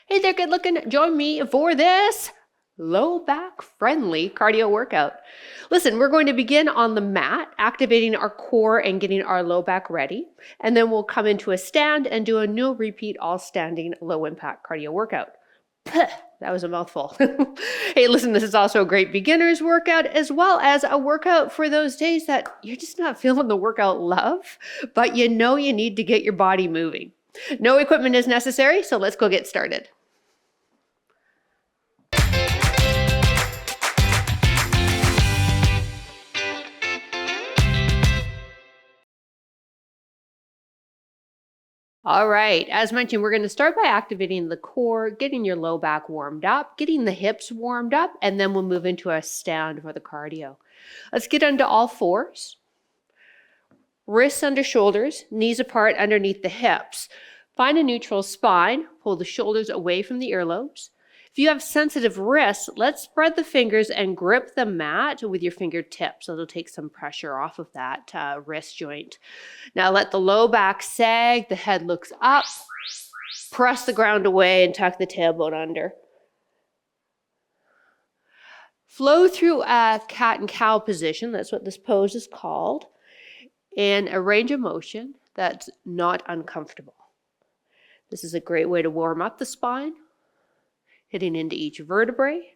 Hey there, good looking. Join me for this low back friendly cardio workout. Listen, we're going to begin on the mat, activating our core and getting our low back ready. And then we'll come into a stand and do a new repeat all standing low impact cardio workout. Puh, that was a mouthful. Hey, listen, this is also a great beginner's workout as well as a workout for those days that you're just not feeling the workout love, but you know you need to get your body moving. No equipment is necessary, so let's go get started. All right, as mentioned, we're going to start by activating the core, getting your low back warmed up, getting the hips warmed up, and then we'll move into a stand for the cardio. Let's get onto all fours. Wrists under shoulders, knees apart underneath the hips. Find a neutral spine, pull the shoulders away from the earlobes. If you have sensitive wrists, let's spread the fingers and grip the mat with your fingertips. It'll take some pressure off of that wrist joint. Now let the low back sag, the head looks up, press the ground away and tuck the tailbone under. Flow through a cat and cow position, that's what this pose is called, in a range of motion that's not uncomfortable. This is a great way to warm up the spine, hitting into each vertebrae,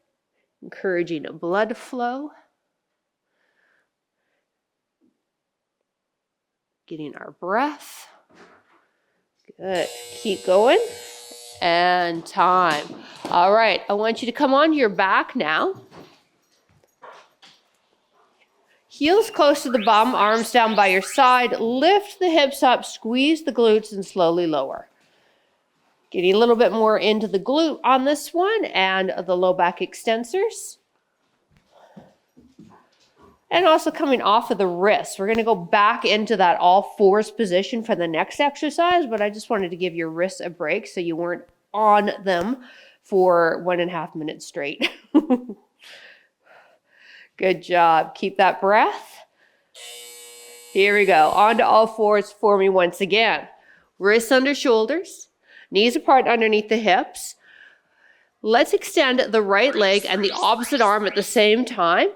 encouraging a blood flow, getting our breath. Good. Keep going. And time. All right. I want you to come onto your back now. Heels close to the bum, arms down by your side. Lift the hips up, squeeze the glutes, and slowly lower. Getting a little bit more into the glute on this one and the low back extensors. And also coming off of the wrists. We're going to go back into that all fours position for the next exercise, but I just wanted to give your wrists a break so you weren't on them for 1.5 minutes straight. Good job. Keep that breath. Here we go. On to all fours for me once again. Wrists under shoulders. Knees apart underneath the hips. Let's extend the right leg and the opposite arm at the same time.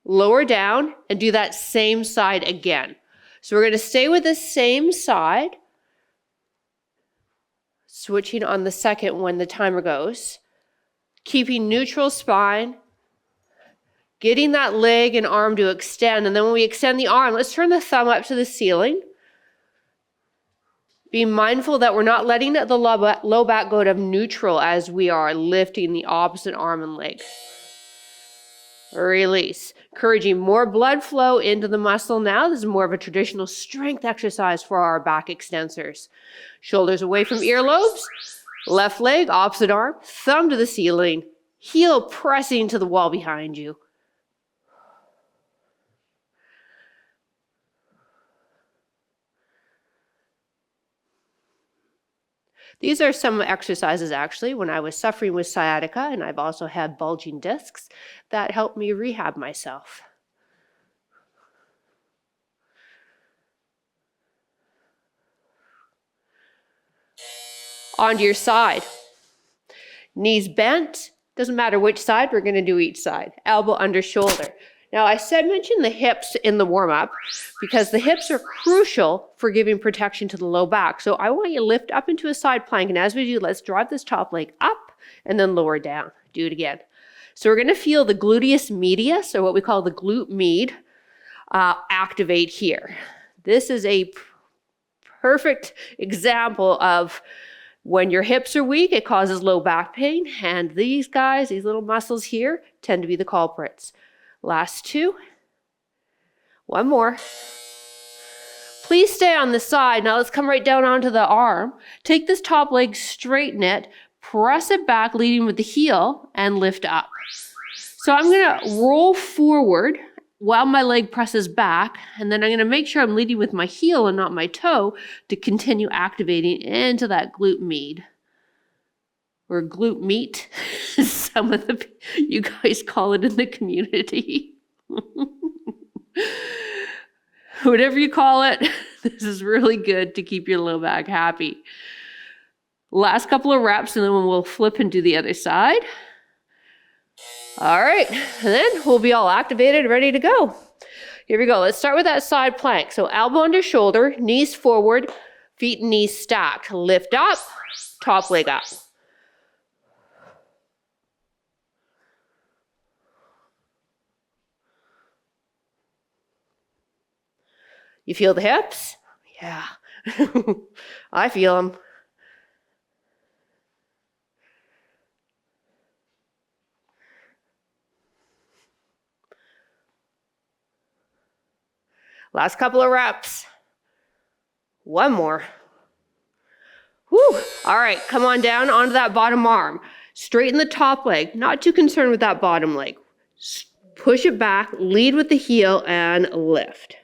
Lower down and do that same side again. So we're going to stay with the same side. Switching on the second when the timer goes. Keeping neutral spine. Getting that leg and arm to extend. And then when we extend the arm, let's turn the thumb up to the ceiling. Be mindful that we're not letting the low back go to neutral as we are lifting the opposite arm and leg. Release. Encouraging more blood flow into the muscle now. This is more of a traditional strength exercise for our back extensors. Shoulders away from earlobes. Left leg, opposite arm, thumb to the ceiling. Heel pressing to the wall behind you. These are some exercises actually when I was suffering with sciatica, and I've also had bulging discs that helped me rehab myself. Onto your side. Knees bent. Doesn't matter which side, we're going to do each side. Elbow under shoulder. Now I mentioned the hips in the warm-up because the hips are crucial for giving protection to the low back. So I want you to lift up into a side plank, and as we do, let's drive this top leg up and then lower down. Do it again. So we're going to feel the gluteus medius, or what we call the glute med, activate here. This is a perfect example of when your hips are weak, it causes low back pain, and these guys, these little muscles here, tend to be the culprits. Last two. One more. Please stay on the side. Now let's come right down onto the arm. Take this top leg, straighten it, press it back, leading with the heel, and lift up. So I'm going to roll forward while my leg presses back, and then I'm going to make sure I'm leading with my heel and not my toe to continue activating into that glute med. Or glute meat, some of you guys call it in the community. Whatever you call it, this is really good to keep your low back happy. Last couple of reps, and then we'll flip and do the other side. All right, and then we'll be all activated, ready to go. Here we go. Let's start with that side plank. So elbow under shoulder, knees forward, feet and knees stacked. Lift up, top leg up. You feel the hips? Yeah. I feel them. Last couple of reps. One more. Whew. All right, come on down onto that bottom arm. Straighten the top leg. Not too concerned with that bottom leg. Push it back, lead with the heel, and lift.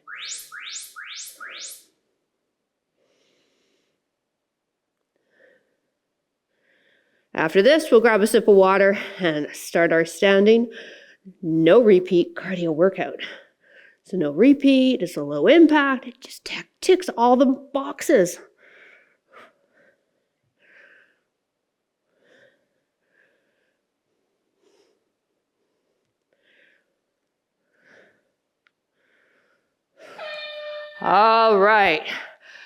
After this, we'll grab a sip of water and start our standing, no repeat cardio workout. So no repeat, it's a low impact, it just ticks all the boxes. All right.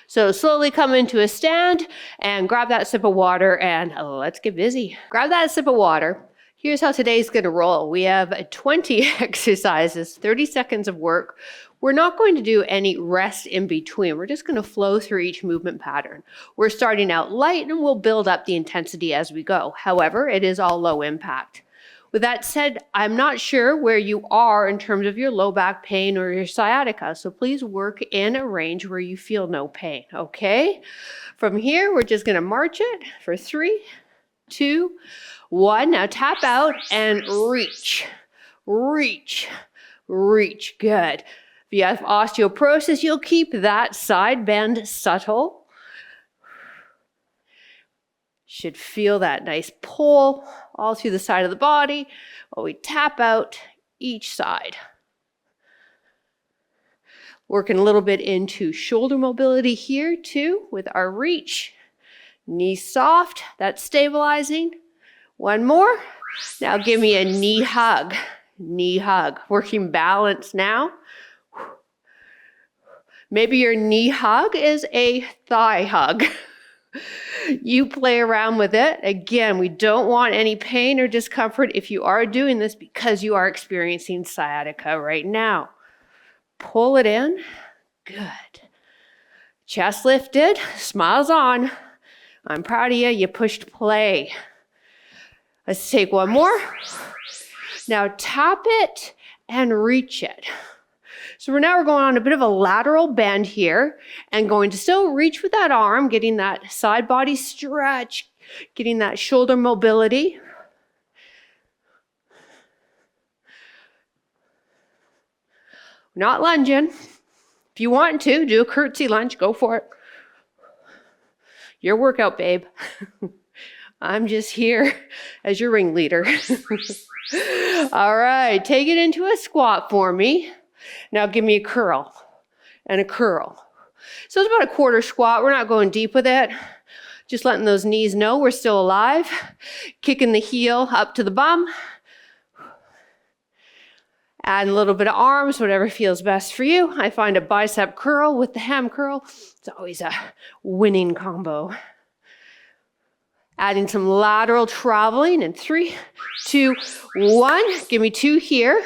So slowly come into a stand and grab that sip of water and let's get busy. Grab that sip of water. Here's how today's gonna roll. We have 20 exercises, 30 seconds of work. We're not going to do any rest in between. We're just gonna flow through each movement pattern. We're starting out light and we'll build up the intensity as we go. However, it is all low impact. With that said, I'm not sure where you are in terms of your low back pain or your sciatica, so please work in a range where you feel no pain, okay? From here, we're just gonna march it for 3, 2, 1. Now tap out and reach, reach, reach. Good. If you have osteoporosis, you'll keep that side bend subtle. Should feel that nice pull all through the side of the body while we tap out each side. Working a little bit into shoulder mobility here too with our reach. Knees soft, that's stabilizing. One more. Now give me a knee hug. Knee hug. Working balance now. Maybe your knee hug is a thigh hug. You play around with it. Again, we don't want any pain or discomfort if you are doing this because you are experiencing sciatica right now. Pull it in. Good. Chest lifted, smiles on. I'm proud of you. You pushed play. Let's take one more. Now tap it and reach it. So we're going on a bit of a lateral bend here and going to still reach with that arm, getting that side body stretch, getting that shoulder mobility. Not lunging. If you want to, do a curtsy lunge, go for it. Your workout, babe. I'm just here as your ringleader. All right, take it into a squat for me. Now give me a curl and a curl. So it's about a quarter squat. We're not going deep with it. Just letting those knees know we're still alive. Kicking the heel up to the bum. Add a little bit of arms, whatever feels best for you. I find a bicep curl with the ham curl. It's always a winning combo. Adding some lateral traveling in 3, 2, 1. Give me 2 here.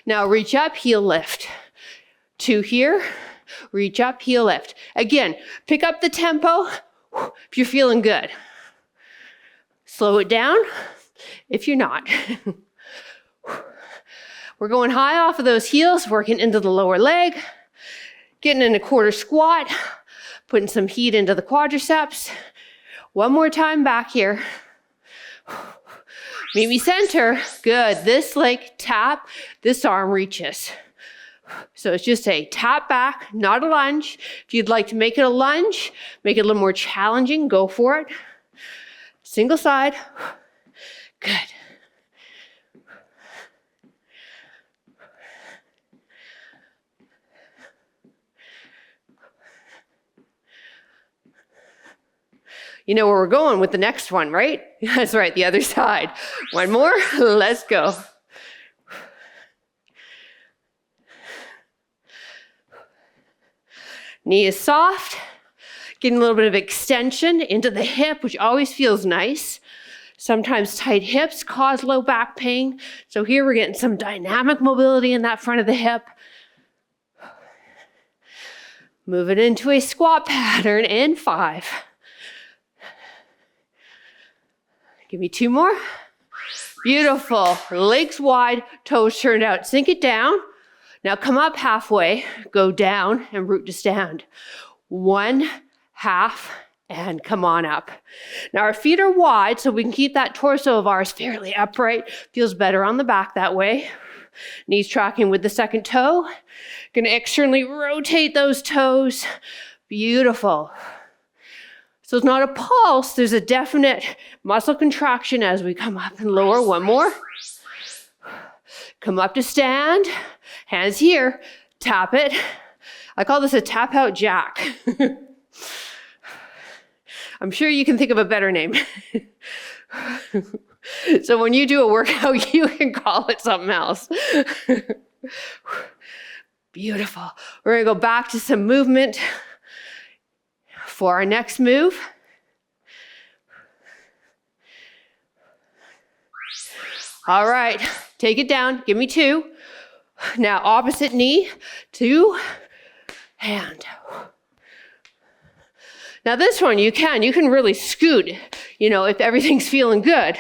Now reach up, heel lift. 2 here, reach up, heel lift. Again, pick up the tempo if you're feeling good. Slow it down if you're not. We're going high off of those heels, working into the lower leg, getting in a quarter squat, putting some heat into the quadriceps. One more time back here. Meet me center. Good. This leg tap, this arm reaches. So it's just a tap back, not a lunge. If you'd like to make it a lunge, make it a little more challenging, go for it. Single side. Good. You know where we're going with the next one, right? That's right, the other side. One more, let's go. Knee is soft, getting a little bit of extension into the hip, which always feels nice. Sometimes tight hips cause low back pain. So here we're getting some dynamic mobility in that front of the hip. Move it into a squat pattern in 5. Give me 2 more. Beautiful. Legs wide, toes turned out. Sink it down. Now come up halfway, go down and root to stand. 1 half and come on up. Now our feet are wide so we can keep that torso of ours fairly upright. Feels better on the back that way. Knees tracking with the second toe. Gonna externally rotate those toes. Beautiful. So it's not a pulse, there's a definite muscle contraction as we come up and lower. 1 more. Come up to stand. Hands here, tap it. I call this a tap out jack. I'm sure you can think of a better name. So when you do a workout, you can call it something else. Beautiful. We're gonna go back to some movement for our next move. All right, take it down, give me 2. Now opposite knee to hand. Now this one you can really scoot, if everything's feeling good.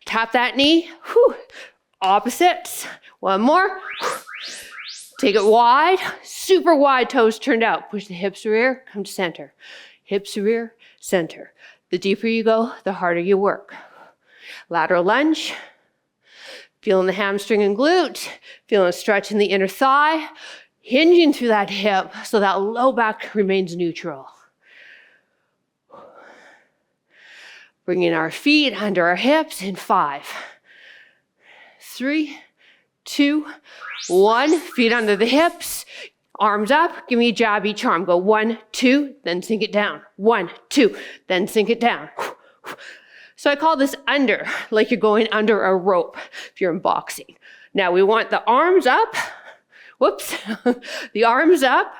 Tap that knee, opposites. 1 more. Take it wide, super wide, toes turned out. Push the hips rear, come to center. Hips rear, center. The deeper you go, the harder you work. Lateral lunge. Feeling the hamstring and glute. Feeling a stretch in the inner thigh. Hinging through that hip so that low back remains neutral. Bringing our feet under our hips in 5, 3, 2, 1. Feet under the hips, arms up. Give me a jab each arm. Go 1, 2, then sink it down. 1, 2, then sink it down. So I call this under, like you're going under a rope if you're in boxing. Now we want the arms up. Whoops. The arms up.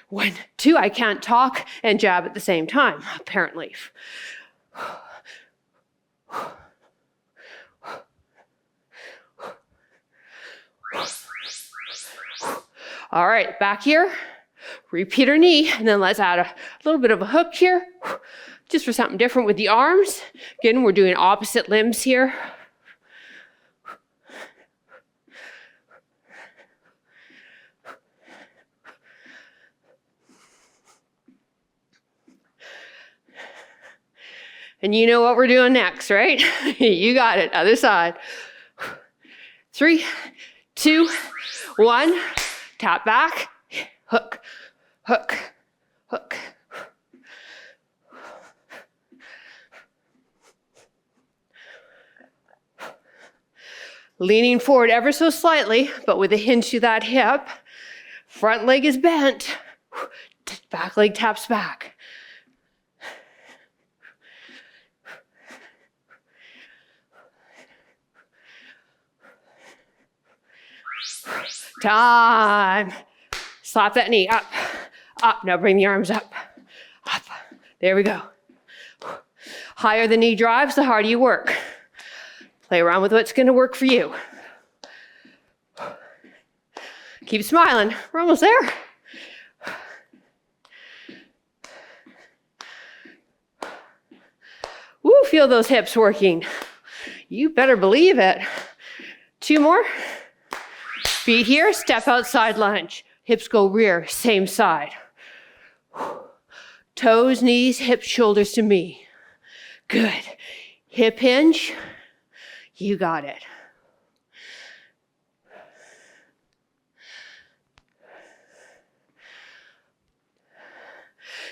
1, 2. I can't talk and jab at the same time, apparently. All right, back here, repeat our knee, and then let's add a little bit of a hook here, just for something different with the arms. Again, we're doing opposite limbs here. And you know what we're doing next, right? You got it, other side. 3, 2, 1. Tap back, hook, hook, hook. Leaning forward ever so slightly, but with a hinge to that hip. Front leg is bent. Back leg taps back. Time. Slap that knee up, up. Now bring the arms up, up. There we go. Higher the knee drives, the harder you work. Play around with what's gonna work for you. Keep smiling, we're almost there. Woo, feel those hips working. You better believe it. 2 more. Feet here, step outside lunge. Hips go rear, same side. Toes, knees, hips, shoulders to me. Good. Hip hinge. You got it.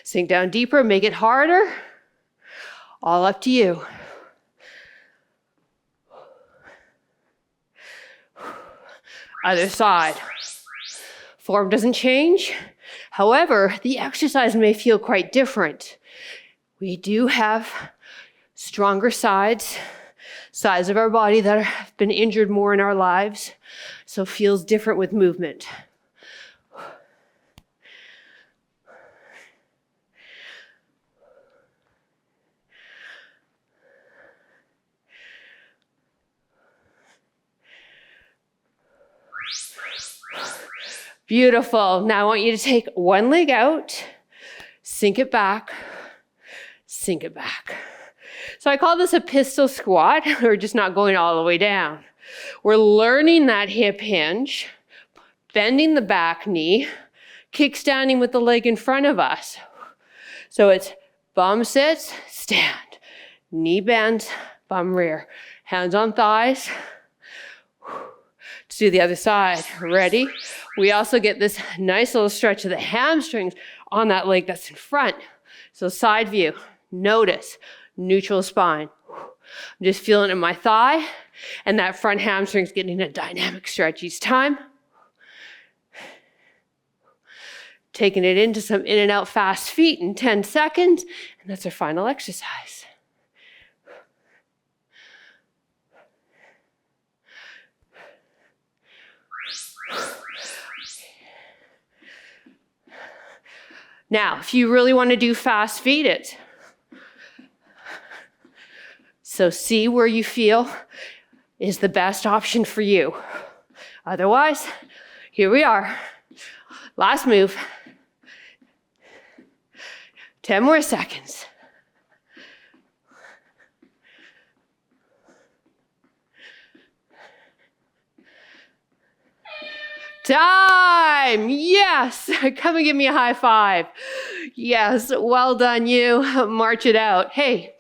Sink down deeper, make it harder. All up to you. Other side. Form doesn't change. However, the exercise may feel quite different. We do have stronger sides of our body that have been injured more in our lives, so it feels different with movement. Beautiful. Now I want you to take one leg out, sink it back, sink it back. So I call this a pistol squat. We're just not going all the way down. We're learning that hip hinge, bending the back knee, kickstanding with the leg in front of us. So it's bum sits, stand, knee bends, bum rear, hands on thighs. Let's do the other side. Ready? We also get this nice little stretch of the hamstrings on that leg that's in front. So side view, notice, neutral spine. I'm just feeling it in my thigh, and that front hamstring's getting a dynamic stretch each time. Taking it into some in and out fast feet in 10 seconds, and that's our final exercise. Now, if you really want to do fast feet it. So see where you feel is the best option for you. Otherwise, here we are. Last move. 10 more seconds. Time! Yes! Come and give me a high five. Yes, well done you. March it out. Hey,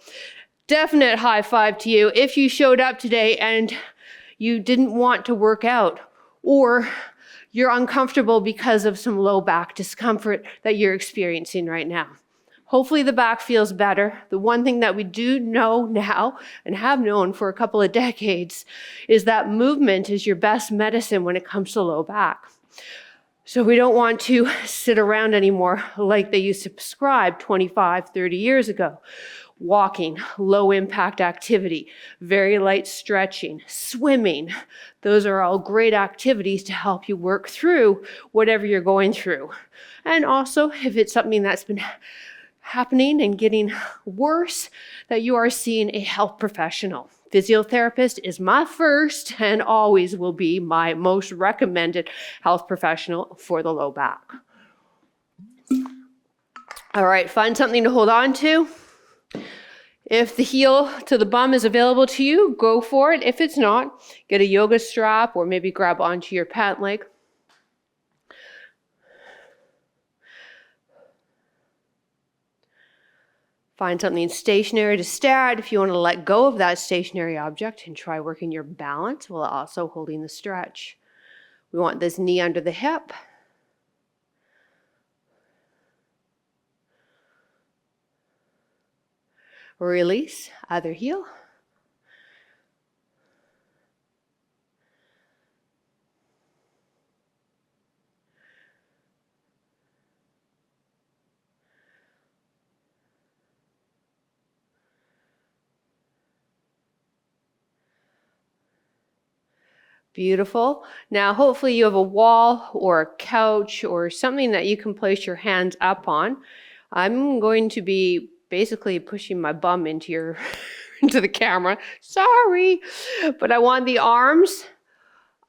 definite high five to you if you showed up today and you didn't want to work out, or you're uncomfortable because of some low back discomfort that you're experiencing right now. Hopefully the back feels better. The one thing that we do know now and have known for a couple of decades is that movement is your best medicine when it comes to low back. So we don't want to sit around anymore like they used to prescribe 25, 30 years ago. Walking, low impact activity, very light stretching, swimming. Those are all great activities to help you work through whatever you're going through. And also, if it's something that's been happening and getting worse, that you are seeing a health professional. Physiotherapist is my first and always will be my most recommended health professional for the low back. All right, find something to hold on to. If the heel to the bum is available to you, go for it. If it's not, get a yoga strap or maybe grab onto your pant leg. Find something stationary to stare at if you want to let go of that stationary object, and try working your balance while also holding the stretch. We want this knee under the hip. Release, other heel. Beautiful. Now, hopefully you have a wall or a couch or something that you can place your hands up on. I'm going to be basically pushing my bum into into the camera. Sorry. But I want the arms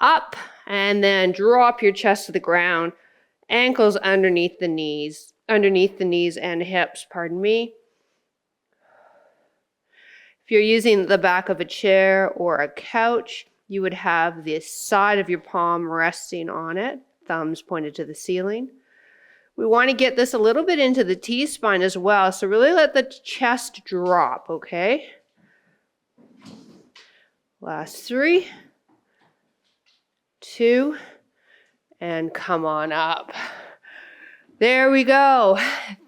up and then drop your chest to the ground. Ankles underneath the knees and hips, pardon me. If you're using the back of a chair or a couch, you would have the side of your palm resting on it, thumbs pointed to the ceiling. We want to get this a little bit into the T-spine as well, so really let the chest drop, okay? Last 3, 2, and come on up. There we go.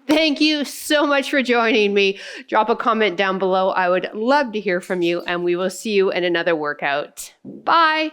Thank you so much for joining me. Drop a comment down below. I would love to hear from you, and we will see you in another workout. Bye.